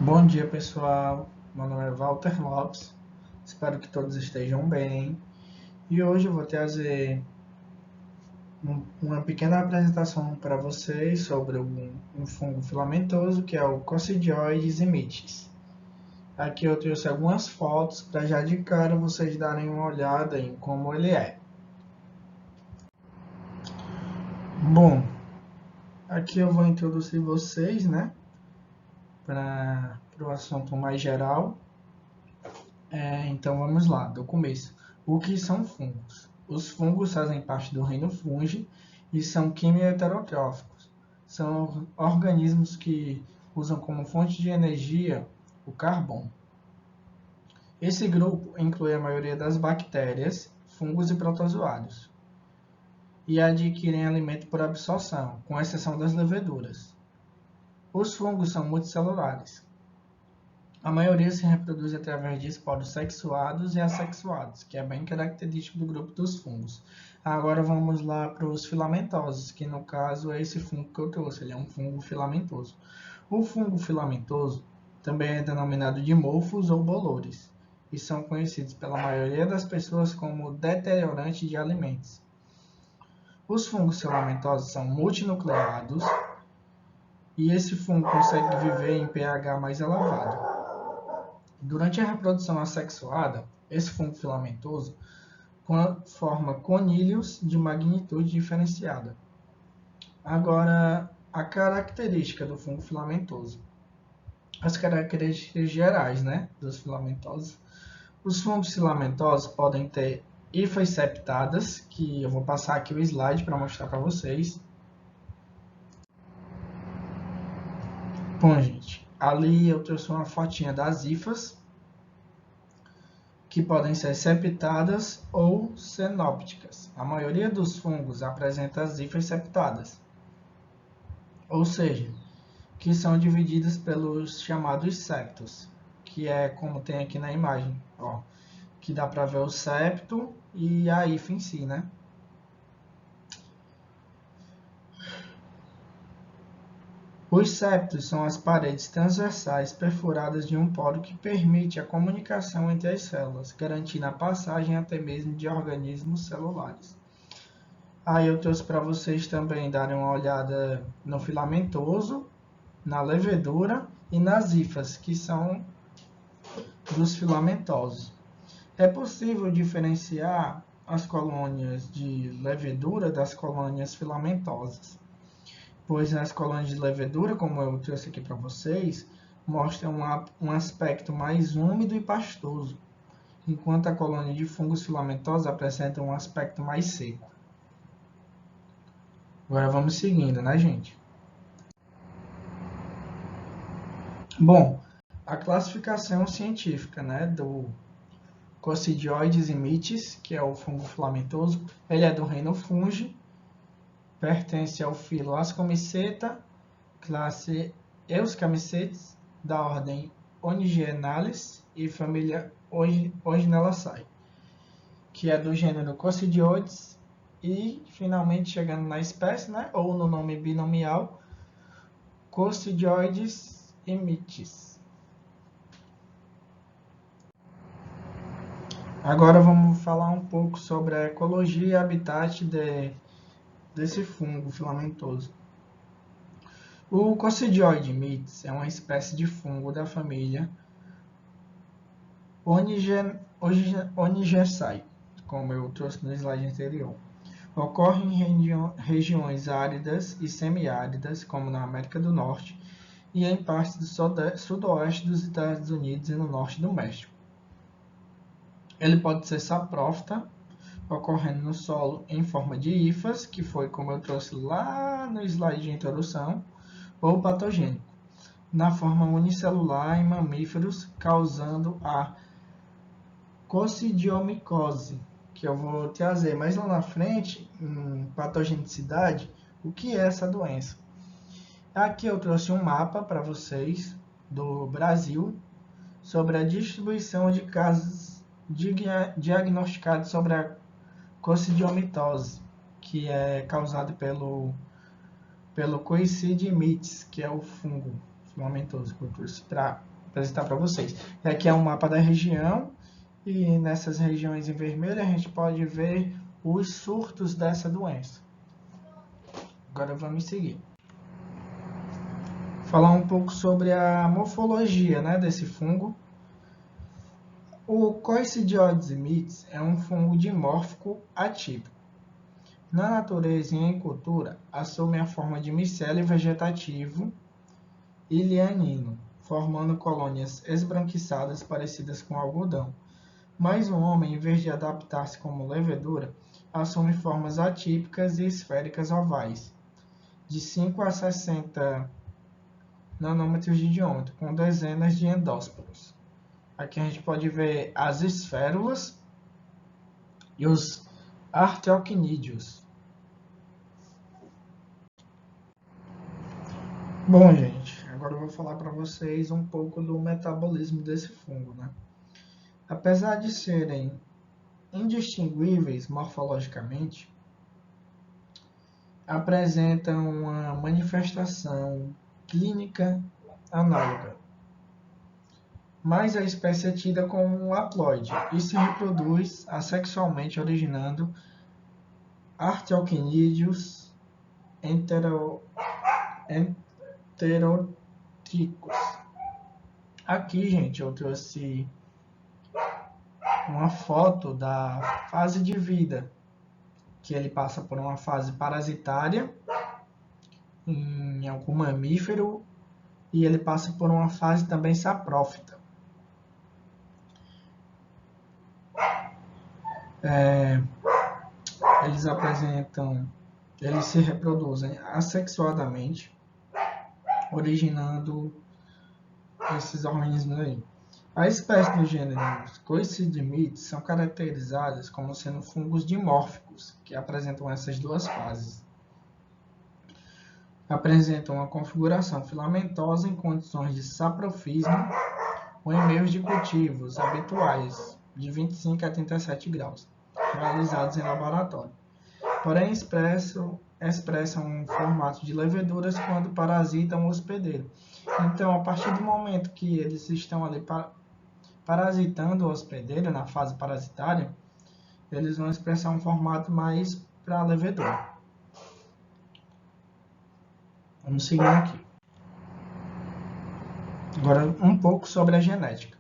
Bom dia, pessoal. Meu nome é Walter Lopes. Espero que todos estejam bem. E hoje eu vou trazer uma pequena apresentação para vocês sobre um fungo filamentoso que é o Coccidioides imitis. Aqui eu trouxe algumas fotos para já de cara vocês darem uma olhada em como ele é. Bom, aqui eu vou introduzir vocês, né, para o assunto mais geral. Então vamos lá, do começo. O que são fungos? Os fungos fazem parte do reino fungi e são quimio-heterotróficos. São organismos que usam como fonte de energia o carbono. Esse grupo inclui a maioria das bactérias, fungos e protozoários, e adquirem alimento por absorção, com exceção das leveduras. Os fungos são multicelulares. A maioria se reproduz através de esporos sexuados e assexuados, que é bem característico do grupo dos fungos. Agora vamos lá para os filamentosos, que no caso é esse fungo que eu trouxe, ele é um fungo filamentoso. O fungo filamentoso também é denominado de mofos ou bolores, e são conhecidos pela maioria das pessoas como deteriorante de alimentos. Os fungos filamentosos são multinucleados, e esse fungo consegue viver em pH mais elevado. Durante a reprodução assexuada, esse fungo filamentoso forma conilhos de magnitude diferenciada. Agora, a característica do fungo filamentoso. As características gerais, né, dos filamentosos. Os fungos filamentosos podem ter hifas septadas, que eu vou passar aqui o slide para mostrar para vocês. Bom, gente, ali eu trouxe uma fotinha das hifas, que podem ser septadas ou cenópticas. A maioria dos fungos apresenta as hifas septadas, ou seja, que são divididas pelos chamados septos, que é como tem aqui na imagem, ó, que dá para ver o septo e a hifa em si, né? Os septos são as paredes transversais perfuradas de um poro que permite a comunicação entre as células, garantindo a passagem até mesmo de organismos celulares. Aí eu trouxe para vocês também darem uma olhada no filamentoso, na levedura e nas hifas, que são dos filamentosos. É possível diferenciar as colônias de levedura das colônias filamentosas, pois as colônias de levedura, como eu trouxe aqui para vocês, mostram um aspecto mais úmido e pastoso, enquanto a colônia de fungos filamentosos apresenta um aspecto mais seco. Agora vamos seguindo, né, gente? Bom, a classificação científica, né, do Coccidioides imitis, que é o fungo filamentoso, ele é do reino fungi, pertence ao filo Ascomyceta, classe Euschamycetes, da ordem Onigenales e família Originalaceae, que é do gênero Coccidioides, e finalmente chegando na espécie, né, ou no nome binomial, Coccidioides imitis. Agora vamos falar um pouco sobre a ecologia e habitat desse fungo filamentoso. O Coccidioides mitis é uma espécie de fungo da família Onigersae, como eu trouxe no slide anterior. Ocorre em regiões áridas e semiáridas, como na América do Norte, e em partes do sudoeste dos Estados Unidos e no norte do México. Ele pode ser saprófita, ocorrendo no solo em forma de hifas, que foi como eu trouxe lá no slide de introdução, ou patogênico, na forma unicelular em mamíferos, causando a cocidiomicose, que eu vou trazer mais lá na frente, em patogenicidade, o que é essa doença. Aqui eu trouxe um mapa para vocês do Brasil sobre a distribuição de casos diagnosticados sobre a coccidiomitose, que é causada pelo Coccidioides mitis, que é o fungo filamentoso que eu trouxe para apresentar para vocês. E aqui é um mapa da região, e nessas regiões em vermelho a gente pode ver os surtos dessa doença. Agora vamos seguir. Falar um pouco sobre a morfologia, né, desse fungo. O Coicidioides mites é um fungo dimórfico atípico. Na natureza e em cultura, assume a forma de micélio vegetativo e lianino, formando colônias esbranquiçadas parecidas com algodão. Mas o homem, em vez de adaptar-se como levedura, assume formas atípicas e esféricas ovais, de 5 a 60 nanômetros de diâmetro, com dezenas de endósporos. Aqui a gente pode ver as esférulas e os arteoquinídeos. Bom, gente, agora eu vou falar para vocês um pouco do metabolismo desse fungo, né? Apesar de serem indistinguíveis morfologicamente, apresentam uma manifestação clínica análoga. Mas a espécie é tida como um haploide e se reproduz assexualmente, originando arteoquinídeos enterotípicos. Aqui, gente, eu trouxe uma foto da fase de vida, que ele passa por uma fase parasitária em algum mamífero e ele passa por uma fase também saprófita. Eles se reproduzem assexuadamente, originando esses organismos aí. A espécie do gênero Coicidioides são caracterizadas como sendo fungos dimórficos, que apresentam essas duas fases. Apresentam uma configuração filamentosa em condições de saprofismo ou em meios de cultivos habituais, de 25 a 37 graus, realizados em laboratório. Porém, expressam um formato de leveduras quando parasitam o hospedeiro. Então, a partir do momento que eles estão ali parasitando o hospedeiro, na fase parasitária, eles vão expressar um formato mais para a levedura. Vamos seguir aqui. Agora, um pouco sobre a genética.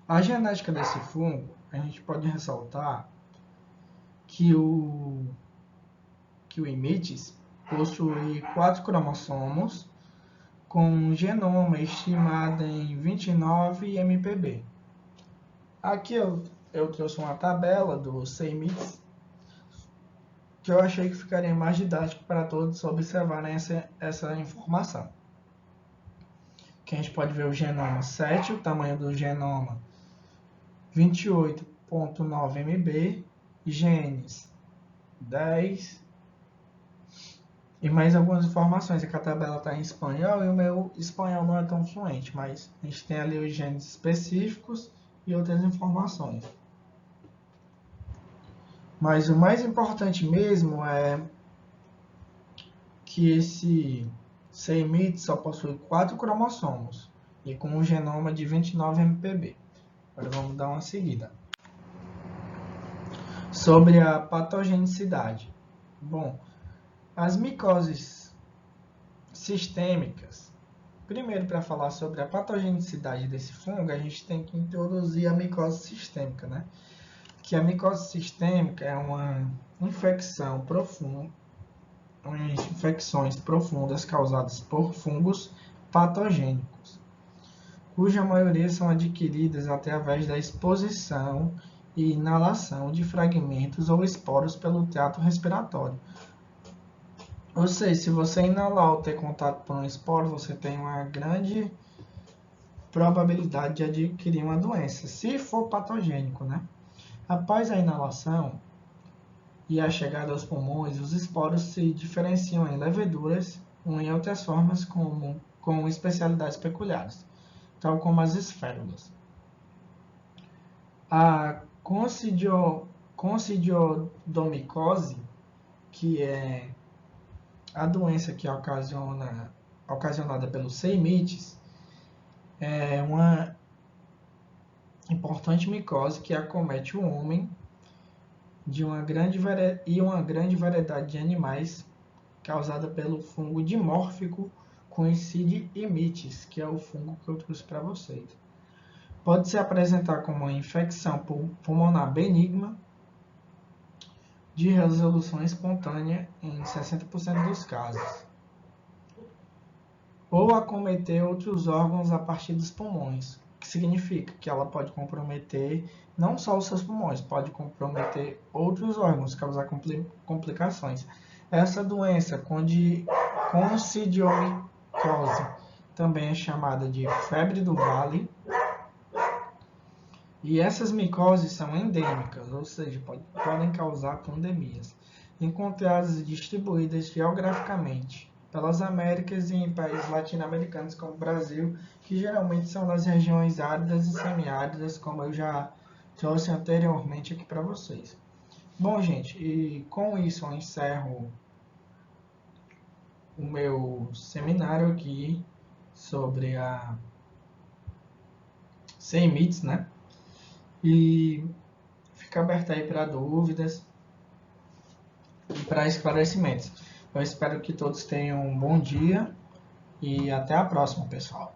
A genética desse fungo, a gente pode ressaltar que o Imites possui 4 cromossomos com um genoma estimado em 29 mpb. Aqui eu trouxe uma tabela do CIMITS, que eu achei que ficaria mais didático para todos observarem essa informação. Aqui a gente pode ver o genoma 7, o tamanho do genoma 28,9 MB, genes 10 e mais algumas informações. Aqui a tabela está em espanhol e o meu espanhol não é tão fluente, mas a gente tem ali os genes específicos e outras informações. Mas o mais importante mesmo é que esse CIMIT só possui 4 cromossomos e com um genoma de 29 mpb. Agora vamos dar uma seguida. Sobre a patogenicidade. Bom, as micoses sistêmicas. Primeiro, para falar sobre a patogenicidade desse fungo, a gente tem que introduzir a micose sistêmica, né? Que a micose sistêmica é uma infecção profunda, infecções profundas causadas por fungos patogênicos, cuja maioria são adquiridas através da exposição e inalação de fragmentos ou esporos pelo trato respiratório. Ou seja, se você inalar ou ter contato com um esporo, você tem uma grande probabilidade de adquirir uma doença, se for patogênico, né? Após a inalação e a chegada aos pulmões, os esporos se diferenciam em leveduras ou em outras formas com especialidades peculiares, tal como as esférulas. A concidiodomicose, que é a doença que ocasiona ocasionada pelos CIMITs é uma importante micose que acomete o homem e uma grande variedade de animais, causada pelo fungo dimórfico Concidia mitis, que é o fungo que eu trouxe para vocês. Pode se apresentar como uma infecção pulmonar benigna de resolução espontânea em 60% dos casos, ou acometer outros órgãos a partir dos pulmões, o que significa que ela pode comprometer não só os seus pulmões, pode comprometer outros órgãos, causar complicações. Essa doença, concidiomicose, também é chamada de febre do vale, e essas micoses são endêmicas, ou seja, podem causar pandemias, encontradas e distribuídas geograficamente pelas Américas e em países latino-americanos como o Brasil, que geralmente são nas regiões áridas e semiáridas, como eu já trouxe anteriormente aqui para vocês. Bom, gente, e com isso eu encerro o meu seminário aqui sobre a CIMITs, né? E fica aberto aí para dúvidas e para esclarecimentos. Eu espero que todos tenham um bom dia e até a próxima, pessoal.